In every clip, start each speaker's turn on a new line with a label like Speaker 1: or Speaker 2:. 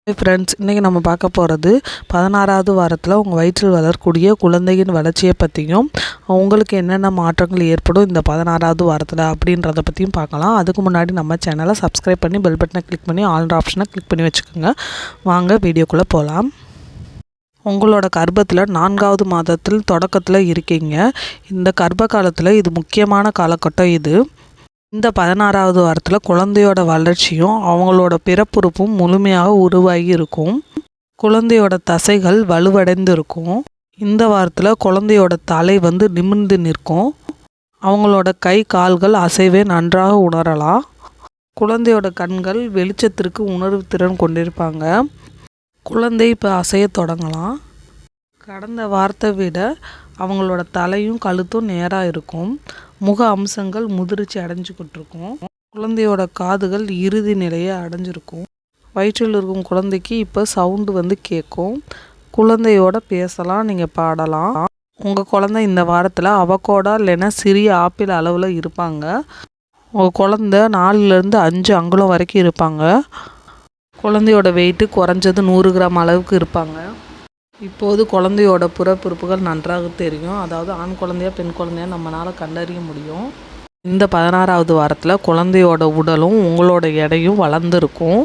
Speaker 1: Friends, இன்றைக்கி நம்ம பார்க்க போகிறது 16வது வாரத்தில் உங்கள் வயிற்றில் வளரக்கூடிய குழந்தையின் வளர்ச்சியை பற்றியும் உங்களுக்கு என்னென்ன மாற்றங்கள் ஏற்படும் இந்த 16வது வாரத்தில் அப்படின்றத பற்றியும் பார்க்கலாம். அதுக்கு முன்னாடி நம்ம சேனலை சப்ஸ்கிரைப் பண்ணி பெல் பட்டனை கிளிக் பண்ணி ஆல் ஆப்ஷனை கிளிக் பண்ணி வச்சுக்கோங்க. வாங்க வீடியோக்குள்ளே போகலாம். உங்களோட கர்ப்பத்தில் 4வது மாதத்தில் தொடக்கத்தில் இருக்கீங்க. இந்த கர்ப்ப காலத்தில் இது முக்கியமான காலகட்டம். இந்த 16வது வாரத்தில் குழந்தையோட வளர்ச்சியும் அவங்களோட பிறப்புறுப்பும் முழுமையாக உருவாகி இருக்கும். குழந்தையோட தசைகள் வலுவடைந்து இருக்கும். இந்த வாரத்தில் குழந்தையோட தலை நிமிர்ந்து நிற்கும். அவங்களோட கை கால்கள் அசைவை நன்றாக உணரலாம். குழந்தையோட கண்கள் வெளிச்சத்திற்கு உணர்வு திறன் கொண்டிருப்பாங்க. குழந்தை இப்போ அசைய தொடங்கலாம். கடந்த வாரத்தை விட அவங்களோட தலையும் கழுத்தும் நேராக இருக்கும். முக அம்சங்கள் முதிர்ச்சி அடைஞ்சிக்கிட்டு இருக்கும். குழந்தையோட காதுகள் இறுதி நிலையை அடைஞ்சிருக்கும். வயிற்றில் இருக்கும் குழந்தைக்கு இப்போ சவுண்டு கேட்கும். குழந்தையோட பேசலாம், நீங்கள் பாடலாம். உங்கள் குழந்தை இந்த வாரத்தில் அவகோடா இல்லைன்னா சிறிய ஆப்பிள் அளவில் இருப்பாங்க. உங்கள் குழந்தை 4லேருந்து 5 அங்குலம் வரைக்கும் இருப்பாங்க. குழந்தையோட வெயிட்டு குறைஞ்சது 100 கிராம் அளவுக்கு இருப்பாங்க. இப்போது குழந்தையோட புறப்புறுப்புகள் நன்றாக தெரியும். அதாவது ஆண் குழந்தையா பெண் குழந்தையா நம்மளால் கண்டறிய முடியும். இந்த 16வது வாரத்தில் குழந்தையோட உடலும் உங்களோட எடையும் வளர்ந்துருக்கும்.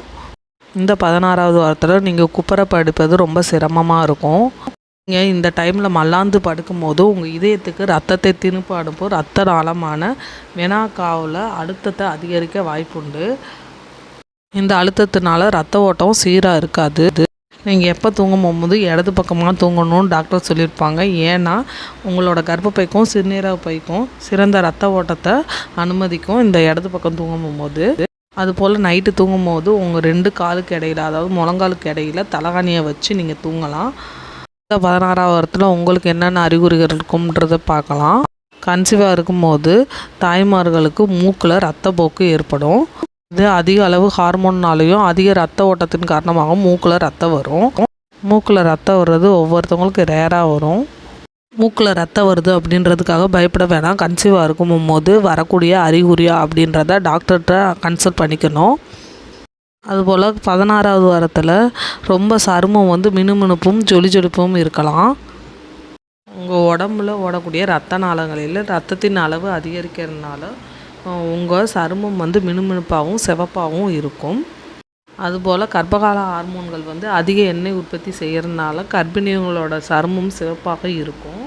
Speaker 1: இந்த 16வது வாரத்தில் நீங்கள் குப்புற படுப்பது ரொம்ப சிரமமாக இருக்கும். நீங்கள் இந்த டைமில் மல்லாந்து படுக்கும்போது உங்கள் இதயத்துக்கு ரத்தத்தை திருப்பி அனுப்பும் ரத்த நாளமான வெனாக்காவில் அழுத்தத்தை அதிகரிக்க வாய்ப்புண்டு. இந்த அழுத்தத்தினால ரத்த ஓட்டம் சீராக இருக்காது. நீங்கள் எப்போ தூங்க போகும்போது இடது பக்கமாக தூங்கணும்னு டாக்டர் சொல்லியிருப்பாங்க. ஏன்னா உங்களோட கர்ப்பப்பைக்கும் சிறுநீரக பைக்கும் சிறந்த ரத்த ஓட்டத்தை அனுமதிக்கும் இந்த இடது பக்கம் தூங்க போகும்போது. அதுபோல் நைட்டு தூங்கும் போது உங்கள் 2 காலுக்கு இடையில, அதாவது முழங்காலுக்கு இடையில தலகாணியை வச்சு நீங்கள் தூங்கலாம். இந்த 16வது வாரத்தில் உங்களுக்கு என்னென்ன அறிகுறிகள் இருக்கும்ன்றதை பார்க்கலாம். கன்சீவாக இருக்கும்போது தாய்மார்களுக்கு மூக்கில் ரத்தப்போக்கு ஏற்படும். இது அதிக அளவு ஹார்மோன்னாலையும் அதிக ரத்த ஓட்டத்தின் காரணமாக மூக்கில் ரத்தம் வரும். மூக்கில் ரத்தம் வர்றது ஒவ்வொருத்தவங்களுக்கு ரேராக வரும். மூக்கில் ரத்தம் வருது அப்படின்றதுக்காக பயப்பட வேணாம். கன்சீவாக இருக்கும்போது வரக்கூடிய அறிகுறியா அப்படின்றத டாக்டர்கிட்ட கன்சல்ட் பண்ணிக்கணும். அதுபோல் 16வது வாரத்தில் ரொம்ப சருமம் மினுமினுப்பும் ஜொலிஜொலிப்பும் இருக்கலாம். உங்கள் உடம்புல ஓடக்கூடிய ரத்த நாளங்களில் ரத்தத்தின் அளவு அதிகரிக்கிறதுனால உங்கள் சருமம் மினுமினுப்பாகவும் சிவப்பாகவும் இருக்கும். அதுபோல் கர்ப்பகால ஹார்மோன்கள் அதிக எண்ணெய் உற்பத்தி செய்கிறதுனால கர்ப்பிணிகளோட சருமம் சிவப்பாக இருக்கும்.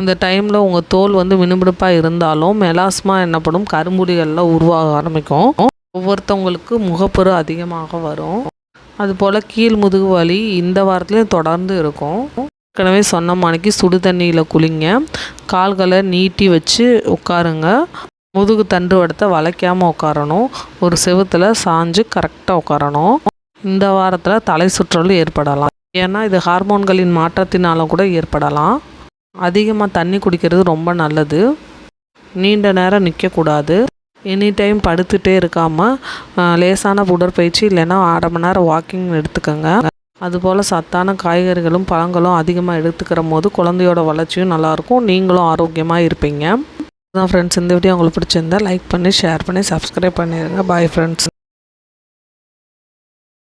Speaker 1: இந்த டைமில் உங்கள் தோல் மினுமினுப்பாக இருந்தாலும் மெலாஸ்மா எனப்படும் கரும்புடிகளில் உருவாக ஆரம்பிக்கும். ஒவ்வொருத்தவங்களுக்கு முகப்பரு அதிகமாக வரும். அதுபோல் கீழ் முதுகு வலி இந்த வாரத்துலேயும் தொடர்ந்து இருக்கும். ஏற்கனவே சொன்ன மாணிக்கு சுடு தண்ணியில் குளிங்க. கால்களை நீட்டி வச்சு உட்காருங்க. முதுகு தண்டு வடத்தை வளைக்காமல் உட்காரணும். ஒரு செவுத்தில் சாஞ்சு கரெக்டாக உட்காரணும். இந்த வாரத்தில் தலை சுற்றல் ஏற்படலாம். ஏன்னா இது ஹார்மோன்களின் மாற்றத்தினாலும் கூட ஏற்படலாம். அதிகமாக தண்ணி குடிக்கிறது ரொம்ப நல்லது. நீண்ட நேரம் நிற்கக்கூடாது. எனி டைம் படுத்துகிட்டே இருக்காமல் லேசான உடற்பயிற்சி இல்லைன்னா 1/2 மணி நேரம் வாக்கிங் எடுத்துக்கோங்க. அதுபோல் சத்தான காய்கறிகளும் பழங்களும் அதிகமாக எடுத்துக்கிற போது குழந்தையோட வளர்ச்சியும் நல்லாயிருக்கும். நீங்களும் ஆரோக்கியமாக இருப்பீங்க. ஃப்ரெண்ட்ஸ், இந்த வீடியோ உங்களுக்கு பிடிச்சிருந்தா லைக் பண்ணி ஷேர் பண்ணி சப்ஸ்கிரைப் பண்ணிடுங்க. Bye friends.